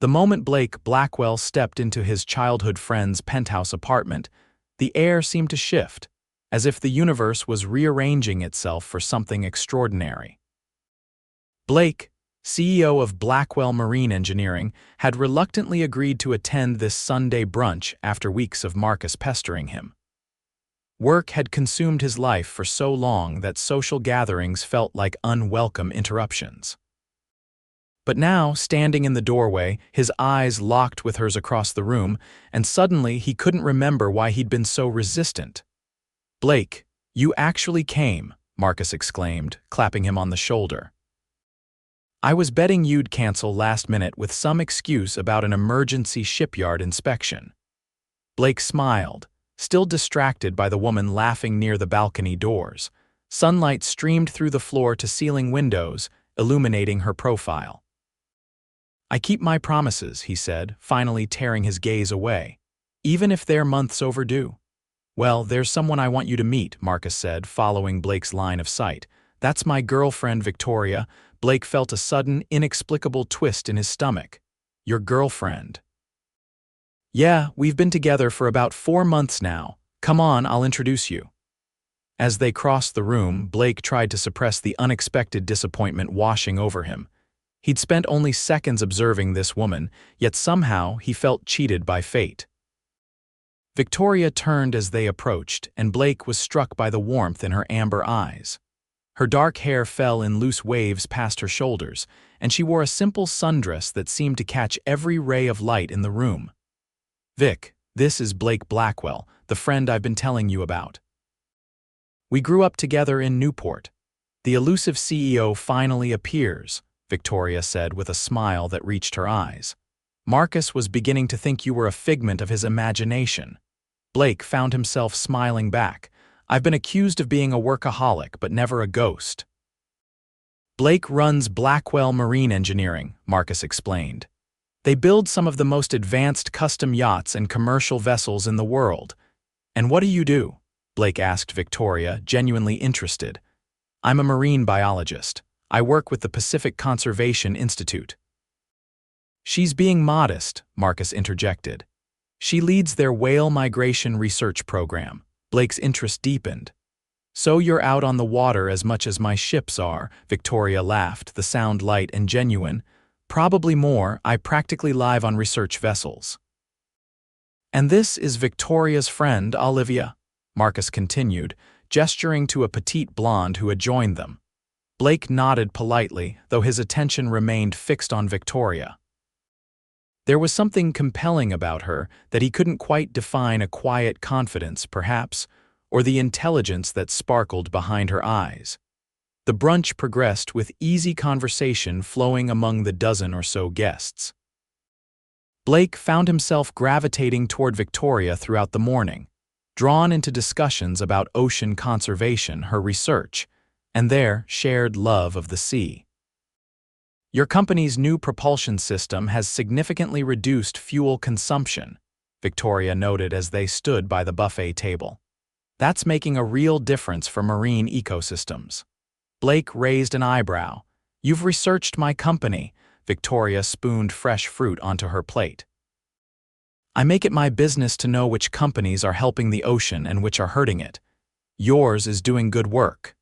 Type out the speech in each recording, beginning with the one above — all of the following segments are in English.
The moment Blackwell stepped into his childhood friend's penthouse apartment, the air seemed to shift, as if the universe was rearranging itself for something extraordinary. Blake, CEO of Blackwell Marine Engineering, had reluctantly agreed to attend this Sunday brunch after weeks of Marcus pestering him. Work had consumed his life for so long that social gatherings felt like unwelcome interruptions. But now, standing in the doorway, his eyes locked with hers across the room, and suddenly he couldn't remember why he'd been so resistant. "Blake, you actually came," Marcus exclaimed, clapping him on the shoulder. "I was betting you'd cancel last minute with some excuse about an emergency shipyard inspection." Blake smiled, still distracted by the woman laughing near the balcony doors. Sunlight streamed through the floor-to-ceiling windows, illuminating her profile. "I keep my promises," he said, finally tearing his gaze away, "even if they're months overdue." "Well, there's someone I want you to meet," Marcus said, following Blake's line of sight. "That's my girlfriend, Victoria." Blake felt a sudden, inexplicable twist in his stomach. "Your girlfriend?" "Yeah, we've been together for about 4 months now. Come on, I'll introduce you." As they crossed the room, Blake tried to suppress the unexpected disappointment washing over him. He'd spent only seconds observing this woman, yet somehow he felt cheated by fate. Victoria turned as they approached, and Blake was struck by the warmth in her amber eyes. Her dark hair fell in loose waves past her shoulders, and she wore a simple sundress that seemed to catch every ray of light in the room. "Vic, this is Blake Blackwell, the friend I've been telling you about. We grew up together in Newport. The elusive CEO finally appears," Victoria said with a smile that reached her eyes. "Marcus was beginning to think you were a figment of his imagination." Blake found himself smiling back. "I've been accused of being a workaholic, but never a ghost." "Blake runs Blackwell Marine Engineering," Marcus explained. "They build some of the most advanced custom yachts and commercial vessels in the world." "And what do you do?" Blake asked Victoria, genuinely interested. "I'm a marine biologist. I work with the Pacific Conservation Institute." "She's being modest," Marcus interjected. "She leads their whale migration research program." Blake's interest deepened. "So you're out on the water as much as my ships are," Victoria laughed, the sound light and genuine. "Probably more. I practically live on research vessels." "And this is Victoria's friend, Olivia," Marcus continued, gesturing to a petite blonde who had joined them. Blake nodded politely, though his attention remained fixed on Victoria. There was something compelling about her that he couldn't quite define, a quiet confidence, perhaps, or the intelligence that sparkled behind her eyes. The brunch progressed with easy conversation flowing among the dozen or so guests. Blake found himself gravitating toward Victoria throughout the morning, drawn into discussions about ocean conservation, her research, and their shared love of the sea. "Your company's new propulsion system has significantly reduced fuel consumption," Victoria noted as they stood by the buffet table. "That's making a real difference for marine ecosystems." Blake raised an eyebrow. "You've researched my company." Victoria spooned fresh fruit onto her plate. "I make it my business to know which companies are helping the ocean and which are hurting it. Yours is doing good work."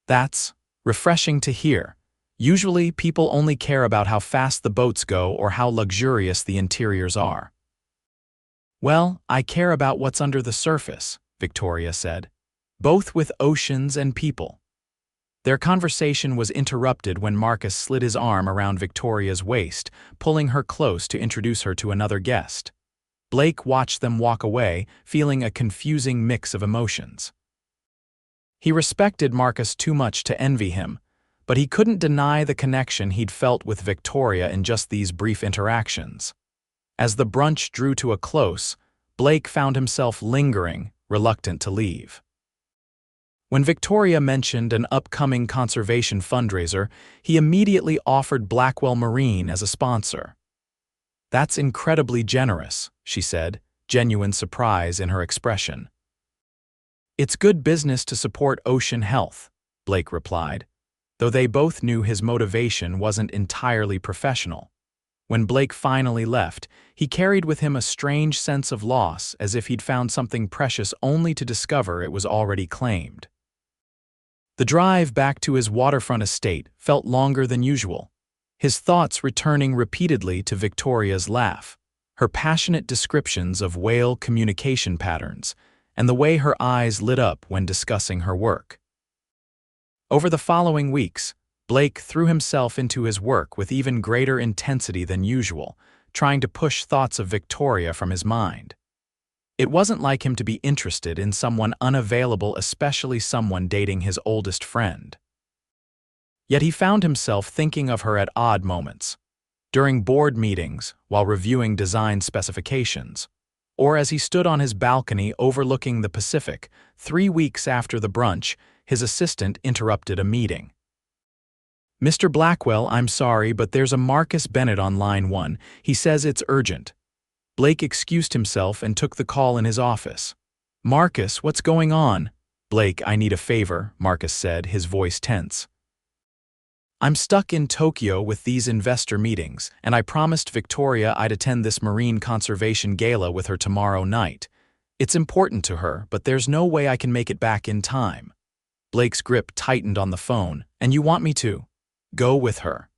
"That's refreshing to hear. Usually, people only care about how fast the boats go or how luxurious the interiors are." "Well, I care about what's under the surface," Victoria said, "both with oceans and people." Their conversation was interrupted when Marcus slid his arm around Victoria's waist, pulling her close to introduce her to another guest. Blake watched them walk away, feeling a confusing mix of emotions. He respected Marcus too much to envy him, but he couldn't deny the connection he'd felt with Victoria in just these brief interactions. As the brunch drew to a close, Blake found himself lingering, reluctant to leave. When Victoria mentioned an upcoming conservation fundraiser, he immediately offered Blackwell Marine as a sponsor. "That's incredibly generous," she said, genuine surprise in her expression. "It's good business to support ocean health," Blake replied, though they both knew his motivation wasn't entirely professional. When Blake finally left, he carried with him a strange sense of loss, as if he'd found something precious only to discover it was already claimed. The drive back to his waterfront estate felt longer than usual, his thoughts returning repeatedly to Victoria's laugh, her passionate descriptions of whale communication patterns, and the way her eyes lit up when discussing her work. Over the following weeks, Blake threw himself into his work with even greater intensity than usual, trying to push thoughts of Victoria from his mind. It wasn't like him to be interested in someone unavailable, especially someone dating his oldest friend. Yet he found himself thinking of her at odd moments, during board meetings, while reviewing design specifications, or as he stood on his balcony overlooking the Pacific. 3 weeks after the brunch, his assistant interrupted a meeting. "Mr. Blackwell, I'm sorry, but there's a Marcus Bennett on line 1. He says it's urgent." Blake excused himself and took the call in his office. "Marcus, what's going on?" "Blake, I need a favor," Marcus said, his voice tense. "I'm stuck in Tokyo with these investor meetings, and I promised Victoria I'd attend this marine conservation gala with her tomorrow night. It's important to her, but there's no way I can make it back in time." Blake's grip tightened on the phone. "And you want me to go with her?"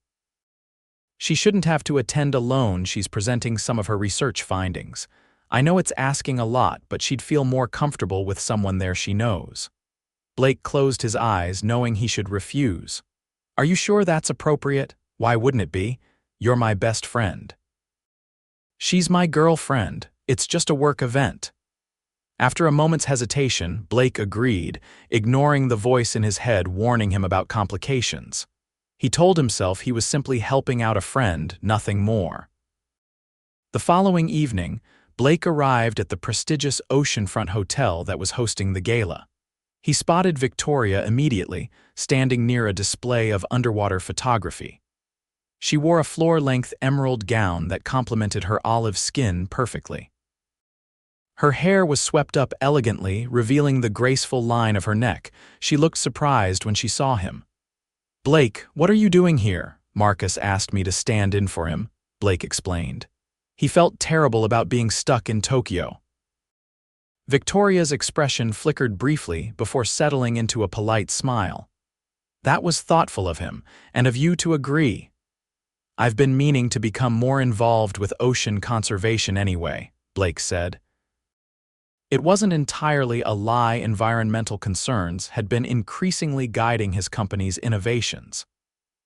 "She shouldn't have to attend alone. She's presenting some of her research findings. I know it's asking a lot, but she'd feel more comfortable with someone there she knows." Blake closed his eyes, knowing he should refuse. "Are you sure that's appropriate? Why wouldn't it be? You're my best friend." "She's my girlfriend. It's just a work event." After a moment's hesitation, Blake agreed, ignoring the voice in his head warning him about complications. He told himself he was simply helping out a friend, nothing more. The following evening, Blake arrived at the prestigious oceanfront hotel that was hosting the gala. He spotted Victoria immediately, standing near a display of underwater photography. She wore a floor-length emerald gown that complemented her olive skin perfectly. Her hair was swept up elegantly, revealing the graceful line of her neck. She looked surprised when she saw him. "Blake, what are you doing here?" "Marcus asked me to stand in for him," Blake explained. He felt terrible about being stuck in Tokyo. Victoria's expression flickered briefly before settling into a polite smile. "That was thoughtful of him, and of you to agree. I've been meaning to become more involved with ocean conservation anyway," Blake said. It wasn't entirely a lie. Environmental concerns had been increasingly guiding his company's innovations.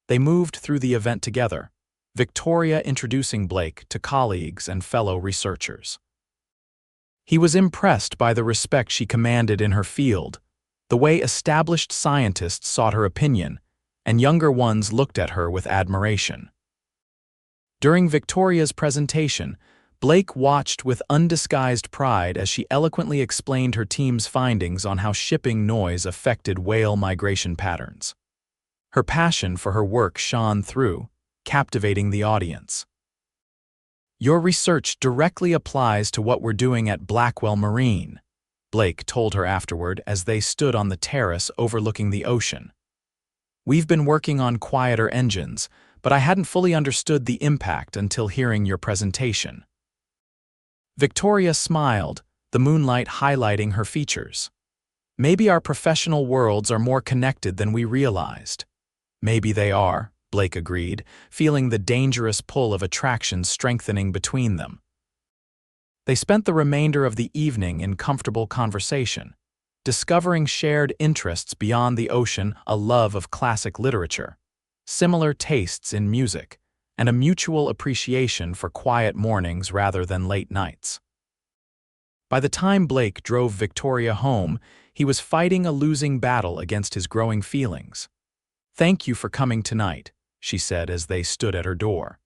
They moved through the event together, Victoria introducing Blake to colleagues and fellow researchers. He was impressed by the respect she commanded in her field, the way established scientists sought her opinion, and younger ones looked at her with admiration. During Victoria's presentation, Blake watched with undisguised pride as she eloquently explained her team's findings on how shipping noise affected whale migration patterns. Her passion for her work shone through, captivating the audience. "Your research directly applies to what we're doing at Blackwell Marine," Blake told her afterward as they stood on the terrace overlooking the ocean. "We've been working on quieter engines, but I hadn't fully understood the impact until hearing your presentation." Victoria smiled, the moonlight highlighting her features. "Maybe our professional worlds are more connected than we realized." "Maybe they are," Blake agreed, feeling the dangerous pull of attraction strengthening between them. They spent the remainder of the evening in comfortable conversation, discovering shared interests beyond the ocean, a love of classic literature, similar tastes in music, and a mutual appreciation for quiet mornings rather than late nights. By the time Blake drove Victoria home, he was fighting a losing battle against his growing feelings. "Thank you for coming tonight," she said as they stood at her door.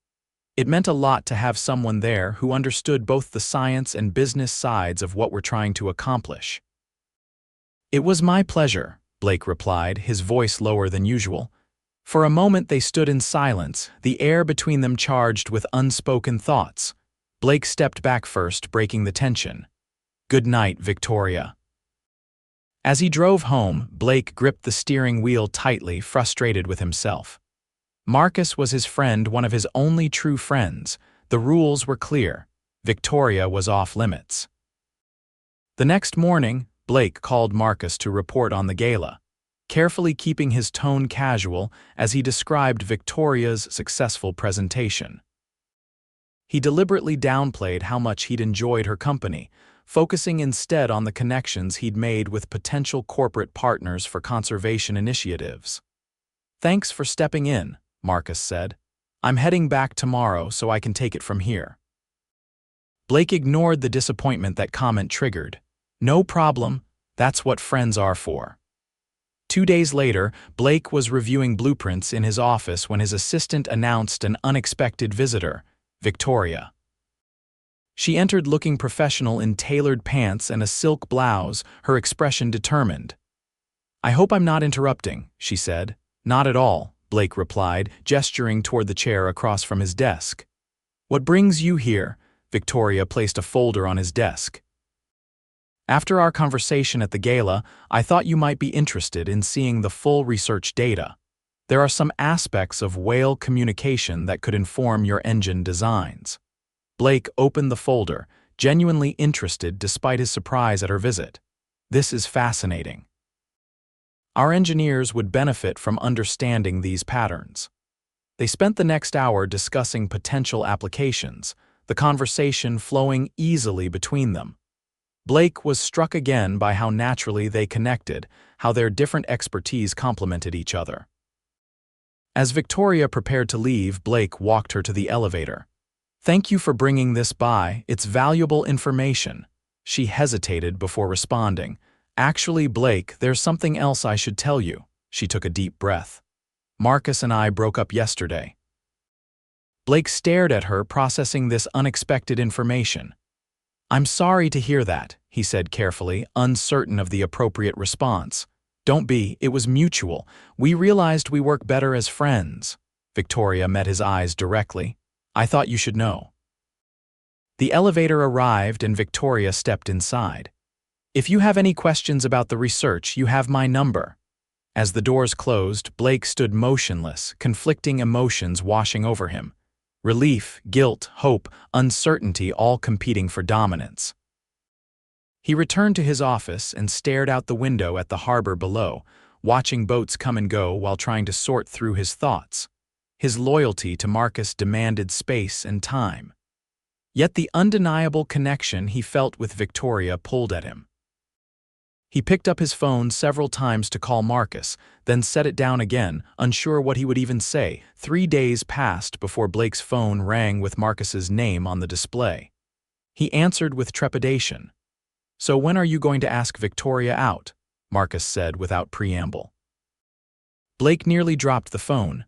"It meant a lot to have someone there who understood both the science and business sides of what we're trying to accomplish." "It was my pleasure," Blake replied, his voice lower than usual. For a moment they stood in silence, the air between them charged with unspoken thoughts. Blake stepped back first, breaking the tension. "Good night, Victoria." As he drove home, Blake gripped the steering wheel tightly, frustrated with himself. Marcus was his friend, one of his only true friends. The rules were clear. Victoria was off limits. The next morning, Blake called Marcus to report on the gala, carefully keeping his tone casual as he described Victoria's successful presentation. He deliberately downplayed how much he'd enjoyed her company, focusing instead on the connections he'd made with potential corporate partners for conservation initiatives. "Thanks for stepping in," Marcus said. "I'm heading back tomorrow so I can take it from here." Blake ignored the disappointment that comment triggered. "No problem, that's what friends are for." 2 days later, Blake was reviewing blueprints in his office when his assistant announced an unexpected visitor, Victoria. She entered looking professional in tailored pants and a silk blouse, her expression determined. "I hope I'm not interrupting," she said. "Not at all," Blake replied, gesturing toward the chair across from his desk. "What brings you here?" Victoria placed a folder on his desk. "After our conversation at the gala, I thought you might be interested in seeing the full research data. There are some aspects of whale communication that could inform your engine designs." Blake opened the folder, genuinely interested despite his surprise at her visit. "This is fascinating. Our engineers would benefit from understanding these patterns." They spent the next hour discussing potential applications, the conversation flowing easily between them. Blake was struck again by how naturally they connected, how their different expertise complemented each other. As Victoria prepared to leave, Blake walked her to the elevator. "Thank you for bringing this by, it's valuable information." She hesitated before responding. "Actually, Blake, there's something else I should tell you." She took a deep breath. "Marcus and I broke up yesterday." Blake stared at her, processing this unexpected information. "I'm sorry to hear that," he said carefully, uncertain of the appropriate response. "Don't be, it was mutual. We realized we work better as friends." Victoria met his eyes directly. "I thought you should know." The elevator arrived and Victoria stepped inside. "If you have any questions about the research, you have my number." As the doors closed, Blake stood motionless, conflicting emotions washing over him. Relief, guilt, hope, uncertainty, all competing for dominance. He returned to his office and stared out the window at the harbor below, watching boats come and go while trying to sort through his thoughts. His loyalty to Marcus demanded space and time. Yet the undeniable connection he felt with Victoria pulled at him. He picked up his phone several times to call Marcus, then set it down again, unsure what he would even say. 3 days passed before Blake's phone rang with Marcus's name on the display. He answered with trepidation. "So when are you going to ask Victoria out?" Marcus said without preamble. Blake nearly dropped the phone.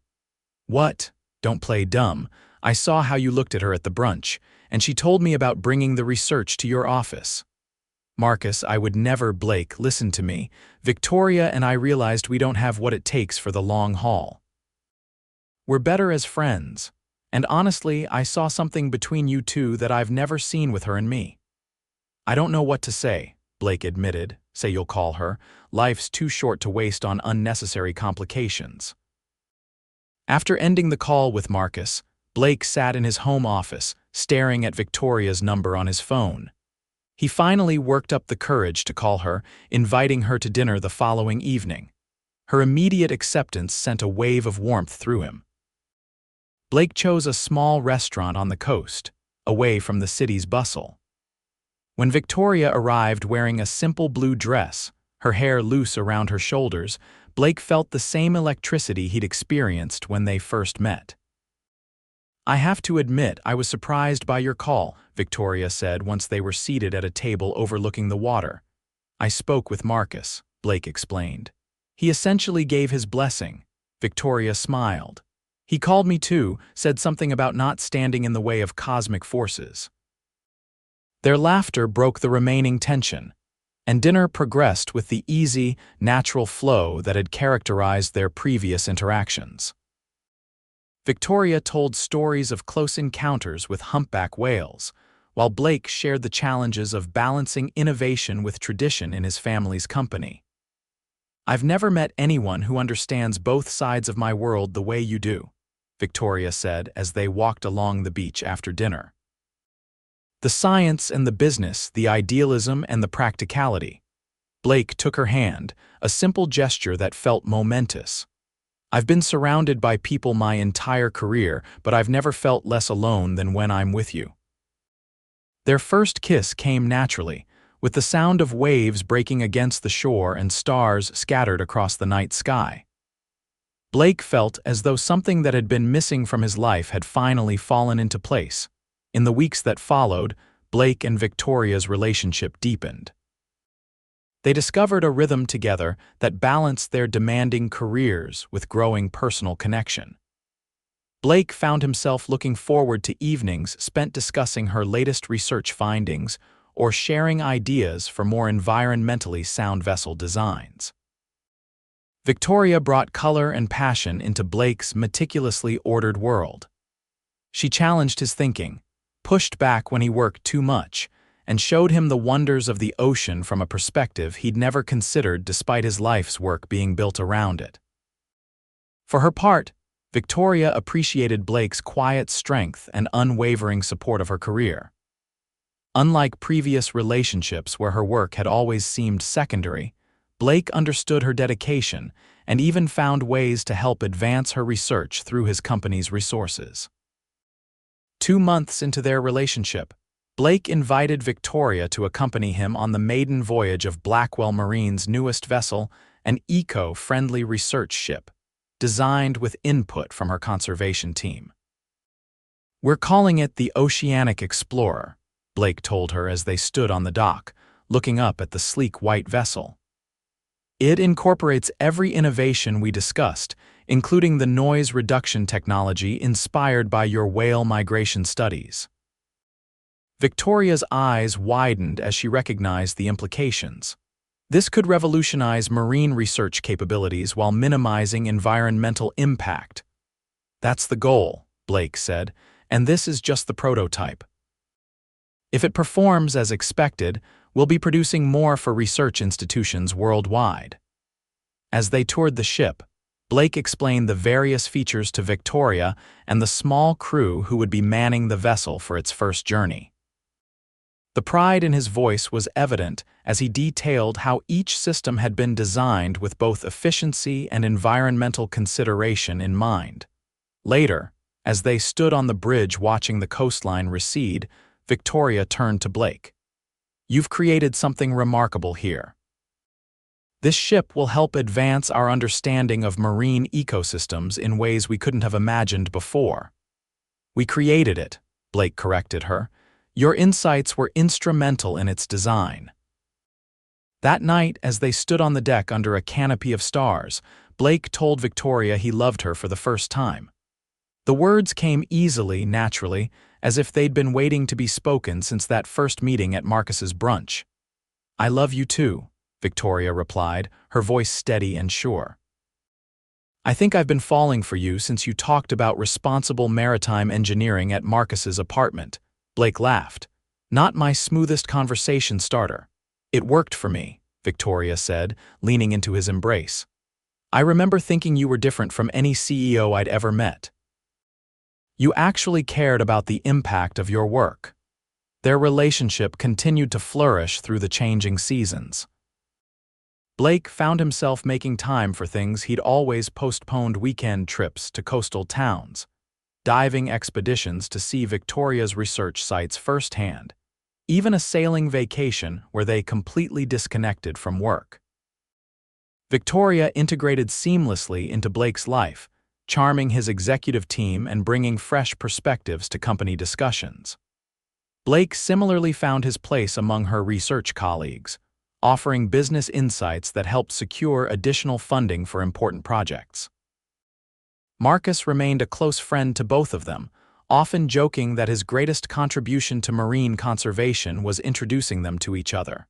"What? Don't play dumb. I saw how you looked at her at the brunch, and she told me about bringing the research to your office." "Marcus, I would never." "Blake, listen to me. Victoria and I realized we don't have what it takes for the long haul. We're better as friends. And honestly, I saw something between you two that I've never seen with her and me." "I don't know what to say," Blake admitted. "Say you'll call her. Life's too short to waste on unnecessary complications." After ending the call with Marcus, Blake sat in his home office, staring at Victoria's number on his phone. He finally worked up the courage to call her, inviting her to dinner the following evening. Her immediate acceptance sent a wave of warmth through him. Blake chose a small restaurant on the coast, away from the city's bustle. When Victoria arrived wearing a simple blue dress, her hair loose around her shoulders, Blake felt the same electricity he'd experienced when they first met. "I have to admit, I was surprised by your call," Victoria said once they were seated at a table overlooking the water. "I spoke with Marcus," Blake explained. "He essentially gave his blessing." Victoria smiled. "He called me too, said something about not standing in the way of cosmic forces." Their laughter broke the remaining tension, and dinner progressed with the easy, natural flow that had characterized their previous interactions. Victoria told stories of close encounters with humpback whales, while Blake shared the challenges of balancing innovation with tradition in his family's company. "I've never met anyone who understands both sides of my world the way you do." Victoria said as they walked along the beach after dinner. The science and the business, the idealism and the practicality. Blake took her hand, a simple gesture that felt momentous. I've been surrounded by people my entire career, but I've never felt less alone than when I'm with you. Their first kiss came naturally, with the sound of waves breaking against the shore and stars scattered across the night sky. Blake felt as though something that had been missing from his life had finally fallen into place. In the weeks that followed, Blake and Victoria's relationship deepened. They discovered a rhythm together that balanced their demanding careers with growing personal connection. Blake found himself looking forward to evenings spent discussing her latest research findings or sharing ideas for more environmentally sound vessel designs. Victoria brought color and passion into Blake's meticulously ordered world. She challenged his thinking, pushed back when he worked too much, and showed him the wonders of the ocean from a perspective he'd never considered despite his life's work being built around it. For her part, Victoria appreciated Blake's quiet strength and unwavering support of her career. Unlike previous relationships where her work had always seemed secondary, Blake understood her dedication and even found ways to help advance her research through his company's resources. 2 months into their relationship, Blake invited Victoria to accompany him on the maiden voyage of Blackwell Marine's newest vessel, an eco-friendly research ship, designed with input from her conservation team. "We're calling it the Oceanic Explorer," Blake told her as they stood on the dock, looking up at the sleek white vessel. "It incorporates every innovation we discussed, including the noise reduction technology inspired by your whale migration studies." Victoria's eyes widened as she recognized the implications. This could revolutionize marine research capabilities while minimizing environmental impact. "That's the goal," Blake said, "and this is just the prototype. If it performs as expected, we'll be producing more for research institutions worldwide." As they toured the ship, Blake explained the various features to Victoria and the small crew who would be manning the vessel for its first journey. The pride in his voice was evident as he detailed how each system had been designed with both efficiency and environmental consideration in mind. Later, as they stood on the bridge watching the coastline recede, Victoria turned to Blake. "You've created something remarkable here. This ship will help advance our understanding of marine ecosystems in ways we couldn't have imagined before." "We created it," Blake corrected her. "Your insights were instrumental in its design." That night, as they stood on the deck under a canopy of stars, Blake told Victoria he loved her for the first time. The words came easily, naturally, as if they'd been waiting to be spoken since that first meeting at Marcus's brunch. "I love you too," Victoria replied, her voice steady and sure. "I think I've been falling for you since you talked about responsible maritime engineering at Marcus's apartment." Blake laughed. "Not my smoothest conversation starter." "It worked for me," Victoria said, leaning into his embrace. "I remember thinking you were different from any CEO I'd ever met. You actually cared about the impact of your work." Their relationship continued to flourish through the changing seasons. Blake found himself making time for things he'd always postponed: weekend trips to coastal towns, diving expeditions to see Victoria's research sites firsthand, even a sailing vacation where they completely disconnected from work. Victoria integrated seamlessly into Blake's life, charming his executive team and bringing fresh perspectives to company discussions. Blake similarly found his place among her research colleagues, offering business insights that helped secure additional funding for important projects. Marcus remained a close friend to both of them, often joking that his greatest contribution to marine conservation was introducing them to each other.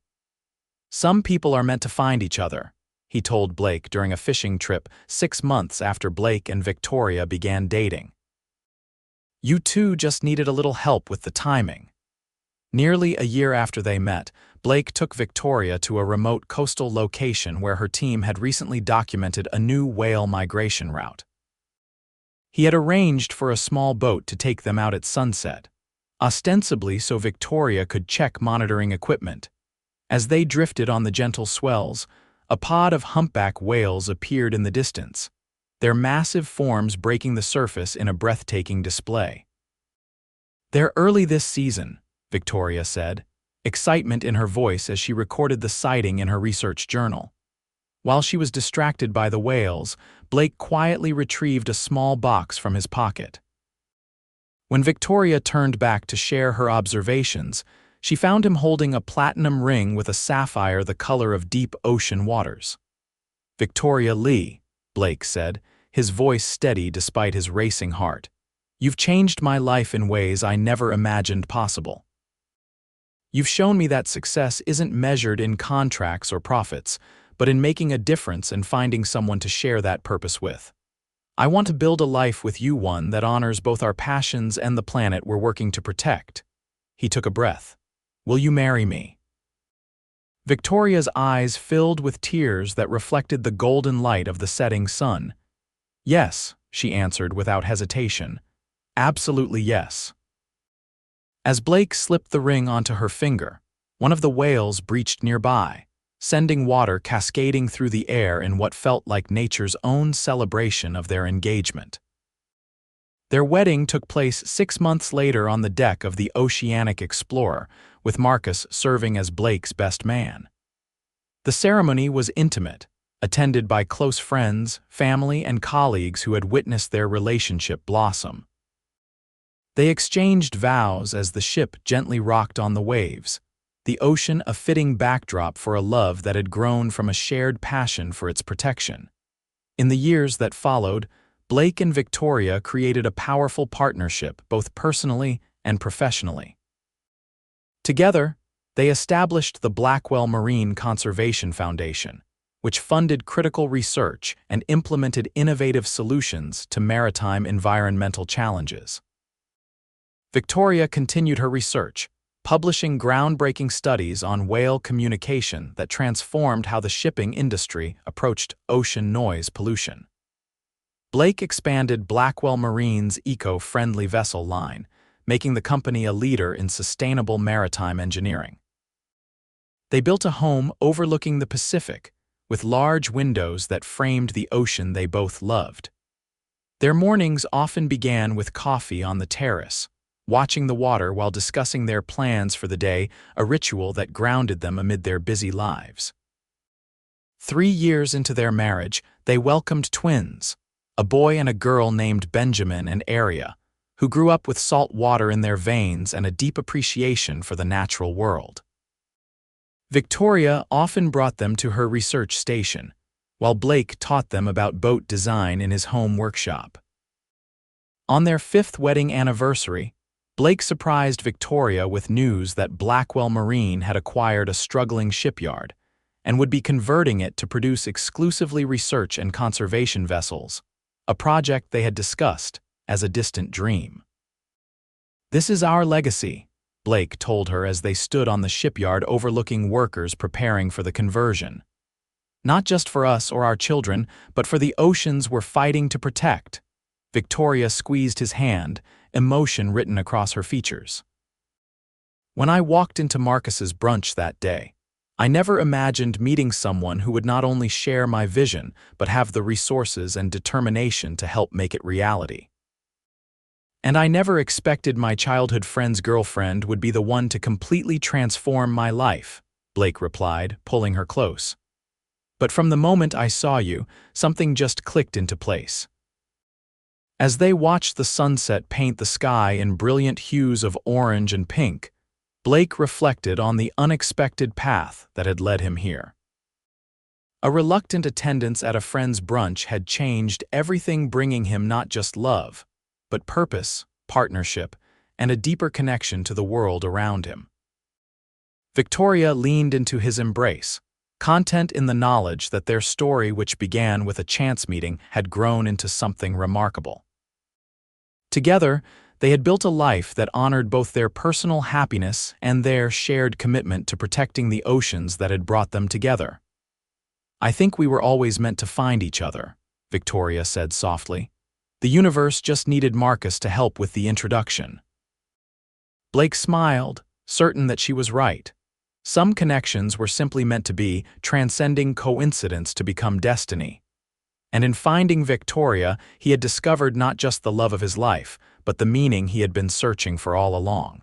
"Some people are meant to find each other," he told Blake during a fishing trip 6 months after Blake and Victoria began dating. "You two just needed a little help with the timing." Nearly a year after they met, Blake took Victoria to a remote coastal location where her team had recently documented a new whale migration route. He had arranged for a small boat to take them out at sunset, ostensibly so Victoria could check monitoring equipment. As they drifted on the gentle swells, a pod of humpback whales appeared in the distance, their massive forms breaking the surface in a breathtaking display. "They're early this season," Victoria said, excitement in her voice as she recorded the sighting in her research journal. While she was distracted by the whales, Blake quietly retrieved a small box from his pocket. When Victoria turned back to share her observations, she found him holding a platinum ring with a sapphire the color of deep ocean waters. "Victoria Lee," Blake said, his voice steady despite his racing heart, "you've changed my life in ways I never imagined possible. You've shown me that success isn't measured in contracts or profits, but in making a difference and finding someone to share that purpose with. I want to build a life with you, one that honors both our passions and the planet we're working to protect." He took a breath. "Will you marry me?" Victoria's eyes filled with tears that reflected the golden light of the setting sun. "Yes," she answered without hesitation. "Absolutely yes." As Blake slipped the ring onto her finger, one of the whales breached nearby, sending water cascading through the air in what felt like nature's own celebration of their engagement. Their wedding took place 6 months later on the deck of the Oceanic Explorer, with Marcus serving as Blake's best man. The ceremony was intimate, attended by close friends, family, and colleagues who had witnessed their relationship blossom. They exchanged vows as the ship gently rocked on the waves, the ocean a fitting backdrop for a love that had grown from a shared passion for its protection. In the years that followed, Blake and Victoria created a powerful partnership both personally and professionally. Together, they established the Blackwell Marine Conservation Foundation, which funded critical research and implemented innovative solutions to maritime environmental challenges. Victoria continued her research, publishing groundbreaking studies on whale communication that transformed how the shipping industry approached ocean noise pollution. Blake expanded Blackwell Marine's eco-friendly vessel line, making the company a leader in sustainable maritime engineering. They built a home overlooking the Pacific, with large windows that framed the ocean they both loved. Their mornings often began with coffee on the terrace, watching the water while discussing their plans for the day, a ritual that grounded them amid their busy lives. 3 years into their marriage, they welcomed twins, a boy and a girl named Benjamin and Aria, who grew up with salt water in their veins and a deep appreciation for the natural world. Victoria often brought them to her research station, while Blake taught them about boat design in his home workshop. On their 5th wedding anniversary, Blake surprised Victoria with news that Blackwell Marine had acquired a struggling shipyard and would be converting it to produce exclusively research and conservation vessels, a project they had discussed as a distant dream. "This is our legacy," Blake told her as they stood on the shipyard overlooking workers preparing for the conversion. "Not just for us or our children, but for the oceans we're fighting to protect." Victoria squeezed his hand, emotion written across her features. "When I walked into Marcus's brunch that day, I never imagined meeting someone who would not only share my vision, but have the resources and determination to help make it reality. And I never expected my childhood friend's girlfriend would be the one to completely transform my life," Blake replied, pulling her close. "But from the moment I saw you, something just clicked into place." As they watched the sunset paint the sky in brilliant hues of orange and pink, Blake reflected on the unexpected path that had led him here. A reluctant attendance at a friend's brunch had changed everything, bringing him not just love, but purpose, partnership, and a deeper connection to the world around him. Victoria leaned into his embrace, content in the knowledge that their story, which began with a chance meeting, had grown into something remarkable. Together, they had built a life that honored both their personal happiness and their shared commitment to protecting the oceans that had brought them together. "I think we were always meant to find each other," Victoria said softly. The universe just needed Marcus to help with the introduction. Blake smiled, certain that she was right. Some connections were simply meant to be, transcending coincidence to become destiny. And in finding Victoria, he had discovered not just the love of his life, but the meaning he had been searching for all along.